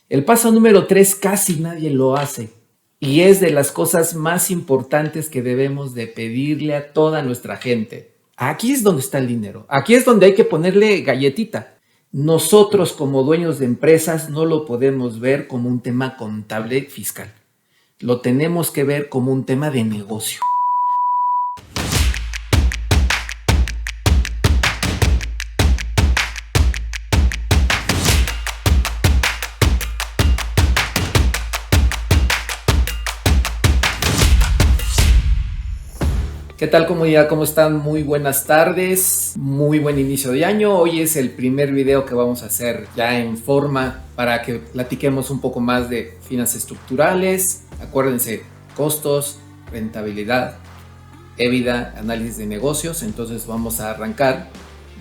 El paso número 3 casi nadie lo hace y es de las cosas más importantes que debemos de pedirle a toda nuestra gente. Aquí es donde está el dinero, aquí es donde hay que ponerle galletita. Nosotros como dueños de empresas no lo podemos ver como un tema contable fiscal, lo tenemos que ver como un tema de negocio. ¿Qué tal, comunidad? ¿Cómo están? Muy buenas tardes, muy buen inicio de año. Hoy es el primer video que vamos a hacer ya en forma para que platiquemos un poco más de finanzas estructurales. Acuérdense, costos, rentabilidad, EBITDA, análisis de negocios. Entonces vamos a arrancar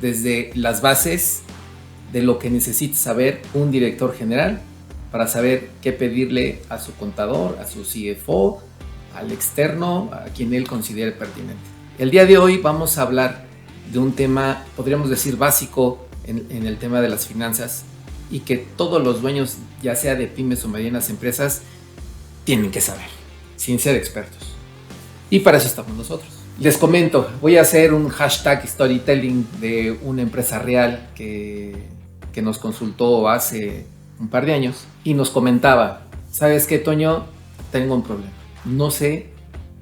desde las bases de lo que necesita saber un director general para saber qué pedirle a su contador, a su CFO, al externo, a quien él considere pertinente. El día de hoy vamos a hablar de un tema, podríamos decir, básico en el tema de las finanzas y que todos los dueños, ya sea de pymes o medianas empresas, tienen que saber, sin ser expertos. Y para eso estamos nosotros. Les comento, voy a hacer un hashtag storytelling de una empresa real que nos consultó hace un par de años y nos comentaba, ¿sabes qué, Toño? Tengo un problema. No sé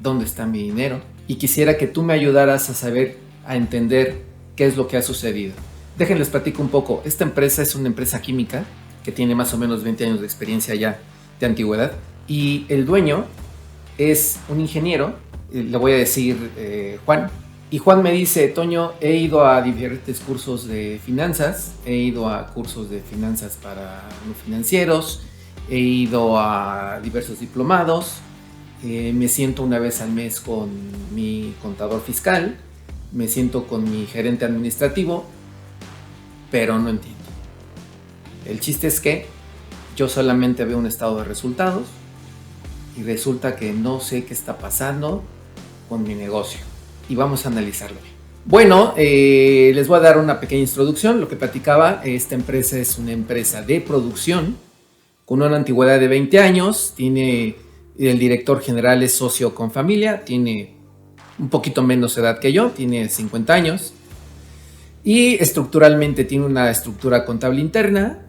dónde está mi dinero y quisiera que tú me ayudaras a saber, a entender qué es lo que ha sucedido. Déjenles platico un poco. Esta empresa es una empresa química que tiene más o menos 20 años de experiencia ya de antigüedad y el dueño es un ingeniero, le voy a decir Juan. Y Juan me dice, Toño, he ido a diferentes cursos de finanzas, he ido a cursos de finanzas para no financieros, he ido a diversos diplomados, me siento una vez al mes con mi contador fiscal, me siento con mi gerente administrativo, pero no entiendo. El chiste es que yo solamente veo un estado de resultados y resulta que no sé qué está pasando con mi negocio y vamos a analizarlo. Bueno, les voy a dar una pequeña introducción. Lo que platicaba, esta empresa es una empresa de producción con una antigüedad de 20 años, el director general es socio con familia, tiene un poquito menos edad que yo, tiene 50 años y estructuralmente tiene una estructura contable interna.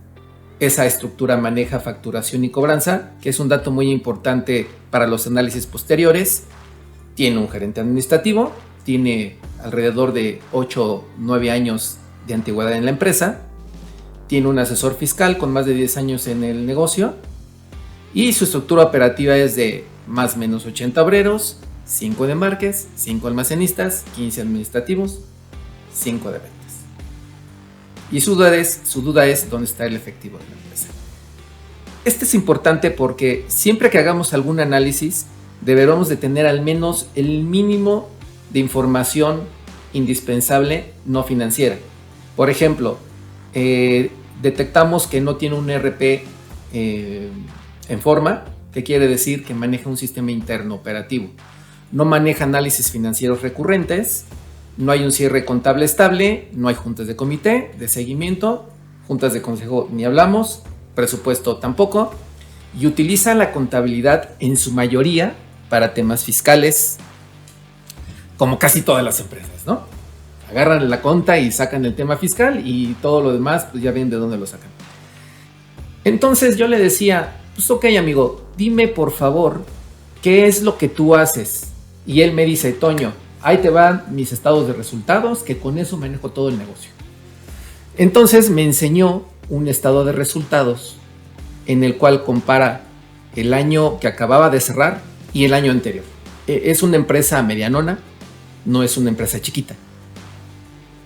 Esa estructura maneja facturación y cobranza, que es un dato muy importante para los análisis posteriores. Tiene un gerente administrativo, tiene alrededor de 8 o 9 años de antigüedad en la empresa, tiene un asesor fiscal con más de 10 años en el negocio y su estructura operativa es de más o menos 80 obreros, 5 de marques, 5 almacenistas, 15 administrativos, 5 de ventas. Y su duda es dónde está el efectivo de la empresa. Este es importante porque siempre que hagamos algún análisis deberemos de tener al menos el mínimo de información indispensable no financiera. Por ejemplo, detectamos que no tiene un ERP en forma, que quiere decir que maneja un sistema interno operativo. No maneja análisis financieros recurrentes, no hay un cierre contable estable, no hay juntas de comité, de seguimiento, juntas de consejo ni hablamos, presupuesto tampoco, y utiliza la contabilidad en su mayoría para temas fiscales, como casi todas las empresas, ¿no? Agarran la conta y sacan el tema fiscal y todo lo demás, pues ya ven de dónde lo sacan. Entonces yo le decía, pues ok, amigo, dime por favor qué es lo que tú haces. Y él me dice, Toño, ahí te van mis estados de resultados, que con eso manejo todo el negocio. Entonces me enseñó un estado de resultados en el cual compara el año que acababa de cerrar y el año anterior. Es una empresa medianona, no es una empresa chiquita.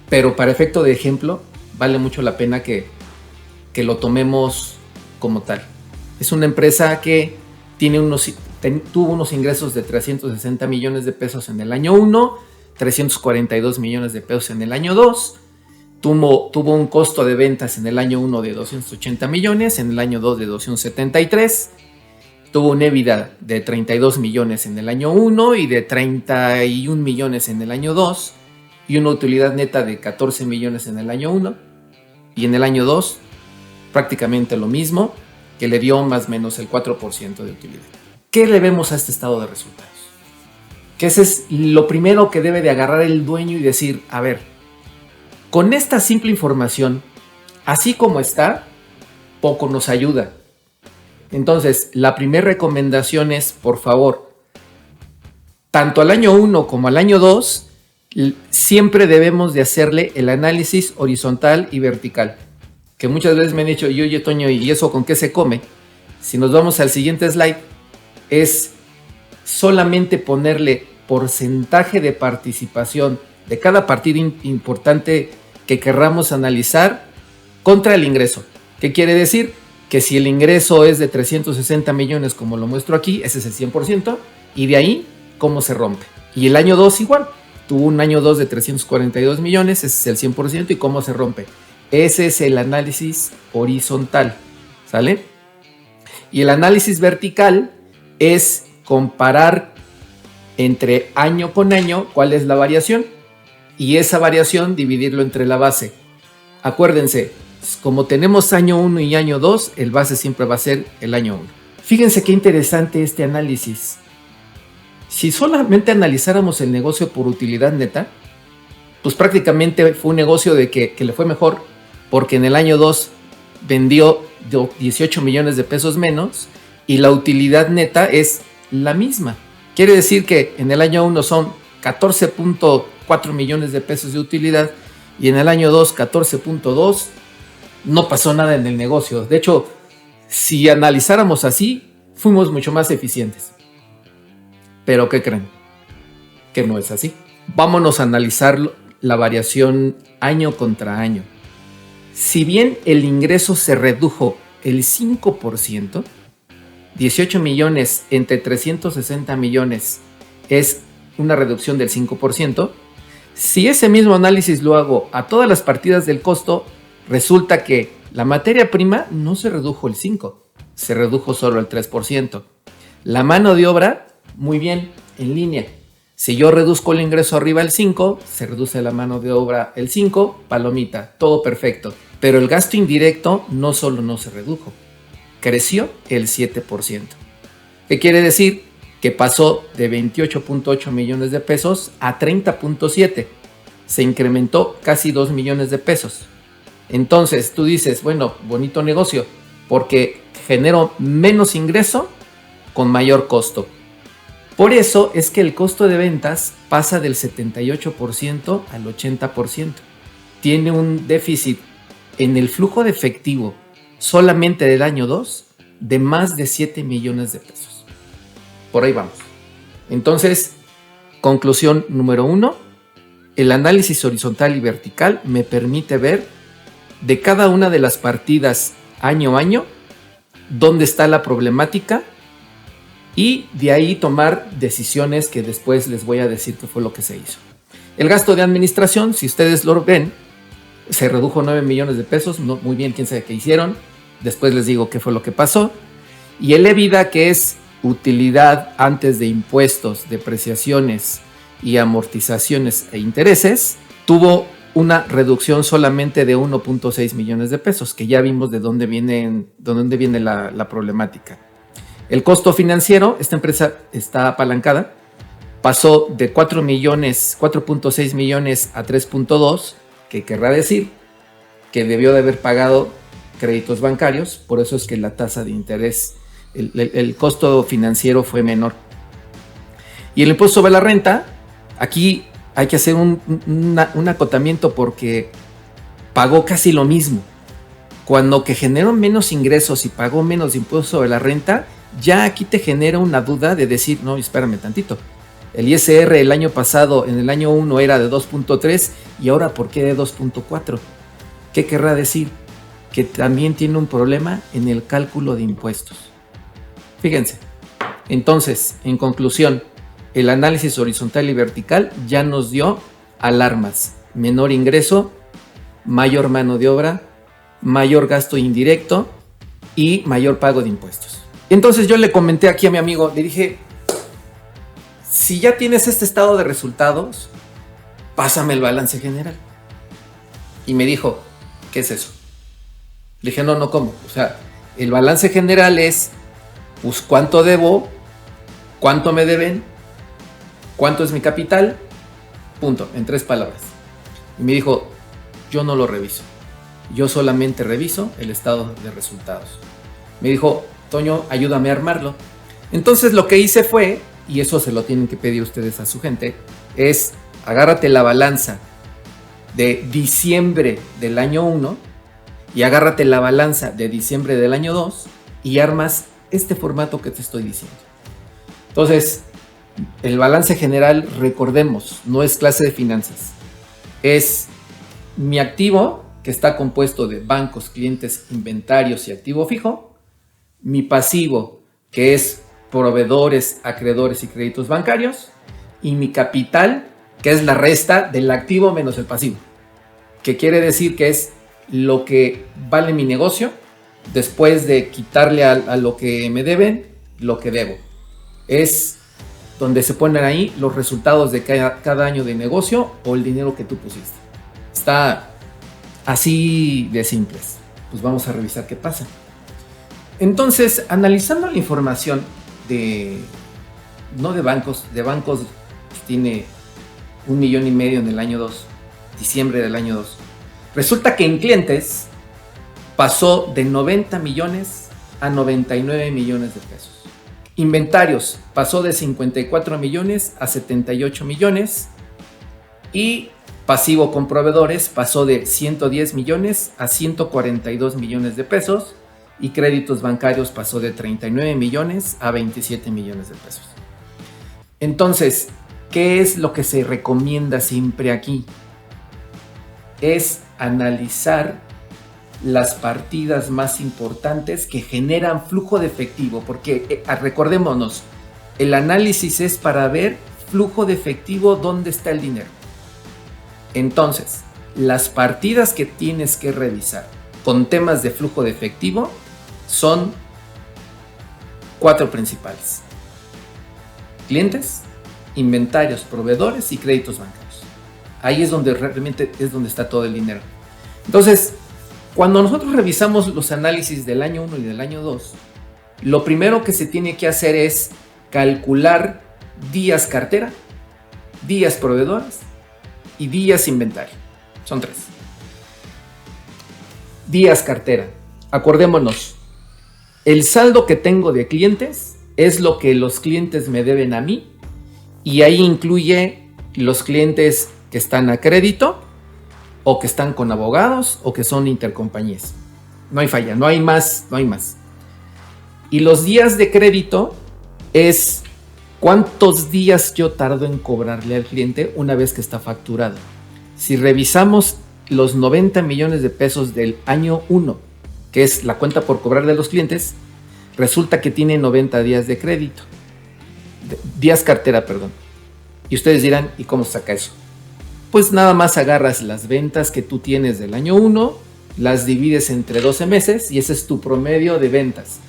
Pero para efecto de ejemplo, vale mucho la pena que lo tomemos como tal. Es una empresa que tuvo unos ingresos de 360 millones de pesos en el año 1, 342 millones de pesos en el año 2, tuvo un costo de ventas en el año 1 de 280 millones, en el año 2 de 273, tuvo un EBITDA de 32 millones en el año 1 y de 31 millones en el año 2, y una utilidad neta de 14 millones en el año 1, y en el año 2 prácticamente lo mismo, que le dio más o menos el 4% de utilidad. ¿Qué le vemos a este estado de resultados? Que ese es lo primero que debe de agarrar el dueño y decir, a ver, con esta simple información, así como está, poco nos ayuda. Entonces, la primera recomendación es, por favor, tanto al año 1 como al año 2, siempre debemos de hacerle el análisis horizontal y vertical. Que muchas veces me han dicho, oye Toño, ¿y eso con qué se come? Si nos vamos al siguiente slide, es solamente ponerle porcentaje de participación de cada partida importante que querramos analizar contra el ingreso. ¿Qué quiere decir? Que si el ingreso es de 360 millones, como lo muestro aquí, ese es el 100%, y de ahí, ¿cómo se rompe? Y el año 2 igual, tuvo un año 2 de 342 millones, ese es el 100%, y ¿cómo se rompe? Ese es el análisis horizontal, ¿sale? Y el análisis vertical es comparar entre año con año cuál es la variación, y esa variación dividirlo entre la base. Acuérdense, como tenemos año 1 y año 2, el base siempre va a ser el año 1. Fíjense qué interesante este análisis. Si solamente analizáramos el negocio por utilidad neta, pues prácticamente fue un negocio de que le fue mejor, porque en el año 2 vendió 18 millones de pesos menos y la utilidad neta es la misma. Quiere decir que en el año 1 son 14.4 millones de pesos de utilidad y en el año 2 14.2. No pasó nada en el negocio. De hecho, si analizáramos así, fuimos mucho más eficientes. Pero ¿qué creen? Que no es así. Vámonos a analizar la variación año contra año. Si bien el ingreso se redujo el 5%, 18 millones entre 360 millones es una reducción del 5%. Si ese mismo análisis lo hago a todas las partidas del costo, resulta que la materia prima no se redujo el 5%, se redujo solo el 3%. La mano de obra, muy bien, en línea. Si yo reduzco el ingreso arriba el 5%, se reduce la mano de obra el 5%, palomita, todo perfecto. Pero el gasto indirecto no solo no se redujo, creció el 7%. ¿Qué quiere decir? Que pasó de 28.8 millones de pesos a 30.7. Se incrementó casi 2 millones de pesos. Entonces tú dices, bueno, bonito negocio, porque generó menos ingreso con mayor costo. Por eso es que el costo de ventas pasa del 78% al 80%. Tiene un déficit en el flujo de efectivo solamente del año 2 de más de 7 millones de pesos. Por ahí vamos. Entonces, conclusión número 1, el análisis horizontal y vertical me permite ver de cada una de las partidas año a año dónde está la problemática y de ahí tomar decisiones que después les voy a decir qué fue lo que se hizo. El gasto de administración, si ustedes lo ven, se redujo 9 millones de pesos, no, muy bien, quién sabe qué hicieron, después les digo qué fue lo que pasó. Y el EBITDA, que es utilidad antes de impuestos, depreciaciones y amortizaciones e intereses, tuvo una reducción solamente de 1.6 millones de pesos, que ya vimos de dónde viene la problemática. El costo financiero, esta empresa está apalancada, pasó de 4.6 millones a 3.2, que querrá decir que debió de haber pagado créditos bancarios, por eso es que la tasa de interés, el costo financiero fue menor. Y el impuesto sobre la renta, aquí hay que hacer un acotamiento porque pagó casi lo mismo. Cuando que generó menos ingresos y pagó menos impuesto sobre la renta, ya aquí te genera una duda de decir, no, espérame tantito. El ISR el año pasado, en el año 1 era de 2.3 y ahora ¿por qué de 2.4? ¿Qué querrá decir? Que también tiene un problema en el cálculo de impuestos. Fíjense. Entonces, en conclusión, el análisis horizontal y vertical ya nos dio alarmas. Menor ingreso, mayor mano de obra, mayor gasto indirecto y mayor pago de impuestos. Entonces yo le comenté aquí a mi amigo, le dije, si ya tienes este estado de resultados, pásame el balance general. Y me dijo, ¿qué es eso? Le dije, no, ¿cómo? O sea, El balance general es, pues, cuánto debo, cuánto me deben, cuánto es mi capital, punto, en 3 palabras. Y me dijo, yo no lo reviso, yo solamente reviso el estado de resultados. Me dijo, Toño, ayúdame a armarlo. Entonces lo que hice fue, y eso se lo tienen que pedir ustedes a su gente, es agárrate la balanza de diciembre del año 1 y agárrate la balanza de diciembre del año 2 y armas este formato que te estoy diciendo. Entonces, el balance general, recordemos, no es clase de finanzas. Es mi activo, que está compuesto de bancos, clientes, inventarios y activo fijo. Mi pasivo, que es proveedores, acreedores y créditos bancarios. Y mi capital, que es la resta del activo menos el pasivo. Que quiere decir que es lo que vale mi negocio después de quitarle a lo que me deben, lo que debo. Es donde se ponen ahí los resultados de cada año de negocio o el dinero que tú pusiste. Está así de simples. Pues vamos a revisar qué pasa. Entonces, analizando la información no de bancos, pues tiene 1,5 millones en el año 2, diciembre del año 2. Resulta que en clientes pasó de 90 millones a 99 millones de pesos. Inventarios pasó de 54 millones a 78 millones. Y pasivo con proveedores pasó de 110 millones a 142 millones de pesos. Y créditos bancarios pasó de 39 millones a 27 millones de pesos. Entonces, ¿qué es lo que se recomienda siempre aquí? Es analizar las partidas más importantes que generan flujo de efectivo, porque recordémonos, el análisis es para ver flujo de efectivo, dónde está el dinero. Entonces, las partidas que tienes que revisar con temas de flujo de efectivo son 4 principales: clientes, inventarios, proveedores y créditos bancarios. Ahí es donde realmente está todo el dinero. Entonces, cuando nosotros revisamos los análisis del año 1 y del año 2, lo primero que se tiene que hacer es calcular días cartera, días proveedores y días inventario. Son 3. Días cartera. Acordémonos, el saldo que tengo de clientes es lo que los clientes me deben a mí, y ahí incluye los clientes que están a crédito o que están con abogados o que son intercompañías. No hay falla, no hay más. Y los días de crédito es cuántos días yo tardo en cobrarle al cliente una vez que está facturado. Si revisamos los 90 millones de pesos del año 1, que es la cuenta por cobrar de los clientes, resulta que tiene 90 días de crédito. Días cartera, perdón. Y ustedes dirán, ¿y cómo se saca eso? Pues nada más agarras las ventas que tú tienes del año 1, las divides entre 12 meses y ese es tu promedio de ventas.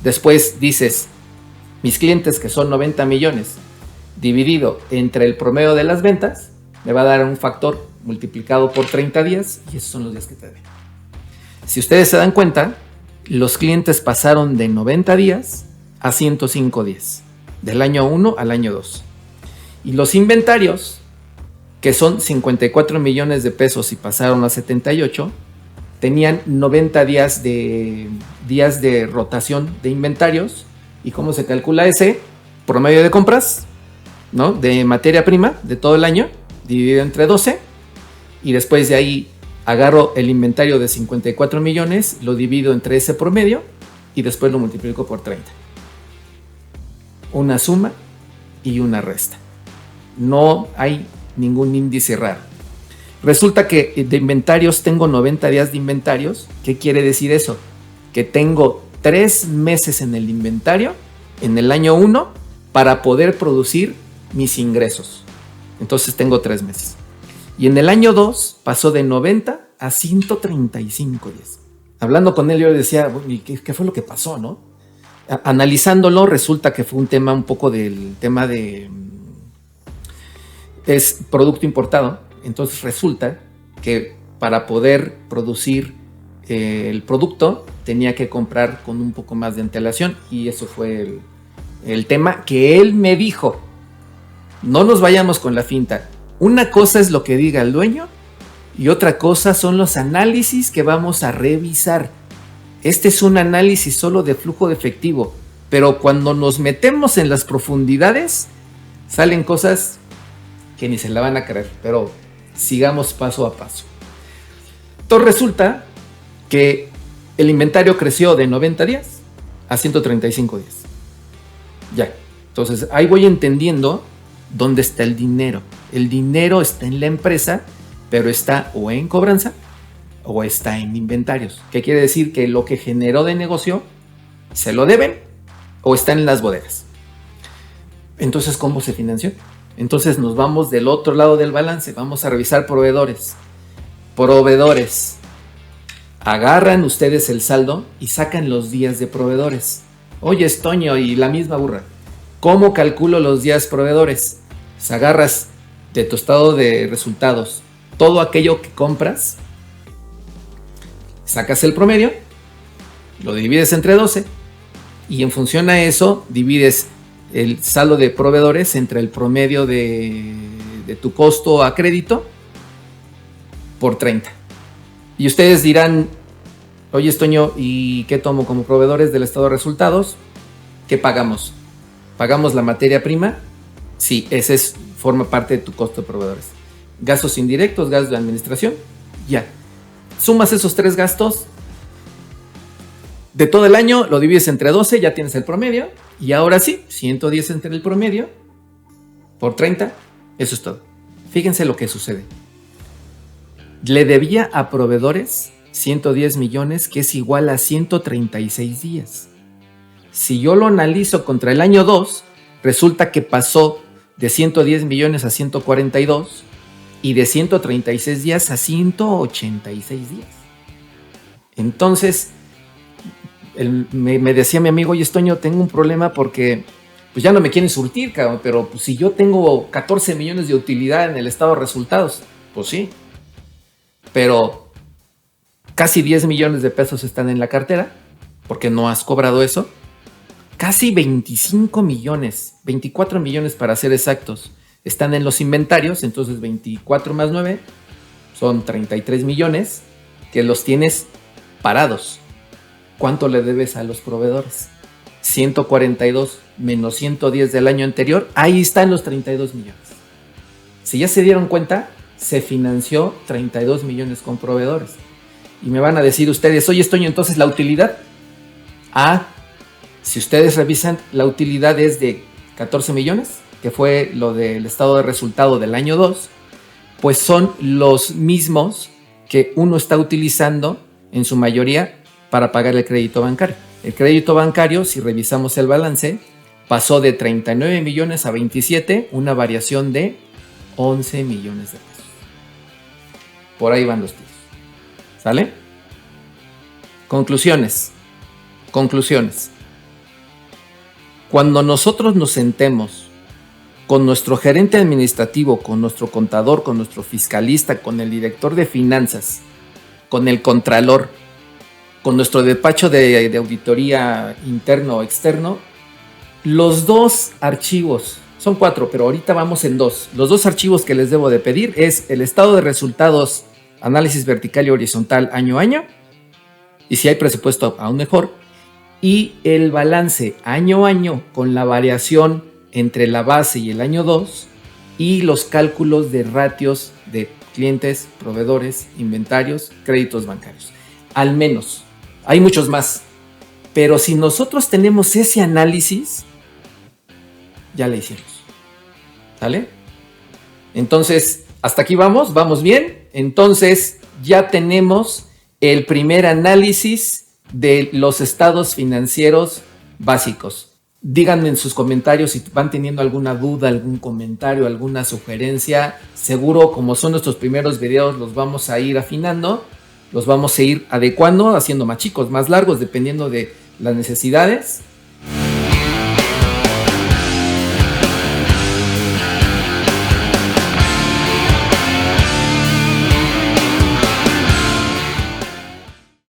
Después dices, mis clientes, que son 90 millones, dividido entre el promedio de las ventas, me va a dar un factor multiplicado por 30 días y esos son los días que te deben. Si ustedes se dan cuenta, los clientes pasaron de 90 días a 105 días, del año 1 al año 2. Y los inventarios, que son 54 millones de pesos y pasaron a 78, tenían 90 días de rotación de inventarios. ¿Y cómo se calcula ese? Promedio de compras, ¿no?, de materia prima de todo el año, dividido entre 12, y después de ahí agarro el inventario de 54 millones, lo divido entre ese promedio y después lo multiplico por 30. Una suma y una resta. No hay ningún índice raro. Resulta que de inventarios tengo 90 días de inventarios. ¿Qué quiere decir eso? Que tengo 3 meses en el inventario, en el año 1, para poder producir mis ingresos. Entonces tengo 3 meses. Y en el año 2 pasó de 90 a 135 días. Hablando con él, yo le decía, ¿y qué fue lo que pasó, no? Analizándolo, resulta que fue un poco del tema de... es producto importado. Entonces resulta que para poder producir el producto, tenía que comprar con un poco más de antelación, y eso fue el tema que él me dijo. No nos vayamos con la finta. Una cosa es lo que diga el dueño y otra cosa son los análisis que vamos a revisar. Este es un análisis solo de flujo de efectivo, pero cuando nos metemos en las profundidades salen cosas que ni se la van a creer, pero sigamos paso a paso. Entonces resulta que el inventario creció de 90 días a 135 días. Ya, entonces ahí voy entendiendo dónde está el dinero. El dinero está en la empresa, pero está o en cobranza o está en inventarios. ¿Qué quiere decir? Que lo que generó de negocio se lo deben o está en las bodegas. Entonces, ¿cómo se financió? Entonces nos vamos del otro lado del balance. Vamos a revisar proveedores. Proveedores. Agarran ustedes el saldo y sacan los días de proveedores. Oye, Toño, y la misma burra. ¿Cómo calculo los días proveedores? Pues agarras de tu estado de resultados todo aquello que compras, sacas el promedio, lo divides entre 12 y en función a eso divides el saldo de proveedores entre el promedio de tu costo a crédito por 30. Y ustedes dirán, oye, Toño, ¿y qué tomo como proveedores del estado de resultados? ¿Qué pagamos? ¿Pagamos la materia prima? Sí, ese forma parte de tu costo de proveedores. Gastos indirectos, gastos de administración, ya. Sumas esos 3 gastos de todo el año, lo divides entre 12, ya tienes el promedio. Y ahora sí, 110 entre el promedio por 30, eso es todo. Fíjense lo que sucede. Le debía a proveedores 110 millones, que es igual a 136 días. Si yo lo analizo contra el año 2, resulta que pasó de 110 millones a 142 y de 136 días a 186 días. Entonces, me decía mi amigo, oye, Toño, tengo un problema porque pues ya no me quieren surtir, cabrón, pero pues, si yo tengo 14 millones de utilidad en el estado de resultados, pues sí, pero casi 10 millones de pesos están en la cartera porque no has cobrado eso. Casi 25 millones, 24 millones para ser exactos, están en los inventarios. Entonces 24 más 9 son 33 millones que los tienes parados. ¿Cuánto le debes a los proveedores? 142 menos 110 del año anterior, ahí están los 32 millones. Si ya se dieron cuenta, se financió 32 millones con proveedores. Y me van a decir ustedes, oye, Toño, entonces la utilidad. Si ustedes revisan, la utilidad es de 14 millones, que fue lo del estado de resultado del año 2, pues son los mismos que uno está utilizando en su mayoría para pagar el crédito bancario. El crédito bancario, si revisamos el balance, pasó de 39 millones a 27, una variación de 11 millones de pesos. Por ahí van los tiros. ¿Sale? Conclusiones. Cuando nosotros nos sentemos con nuestro gerente administrativo, con nuestro contador, con nuestro fiscalista, con el director de finanzas, con el contralor, con nuestro despacho de auditoría interno o externo, los 2 archivos, son 4, pero ahorita vamos en 2. Los 2 archivos que les debo de pedir es el estado de resultados, análisis vertical y horizontal año a año, y si hay presupuesto aún mejor, y el balance año a año con la variación entre la base y el año 2 y los cálculos de ratios de clientes, proveedores, inventarios, créditos bancarios. Al menos, hay muchos más, pero si nosotros tenemos ese análisis, ya le hicimos. ¿Sale? Entonces, hasta aquí vamos bien. Entonces, ya tenemos el primer análisis de los estados financieros básicos. Díganme en sus comentarios si van teniendo alguna duda, algún comentario, alguna sugerencia. Seguro, como son nuestros primeros videos, los vamos a ir afinando, los vamos a ir adecuando, haciendo más chicos, más largos, dependiendo de las necesidades.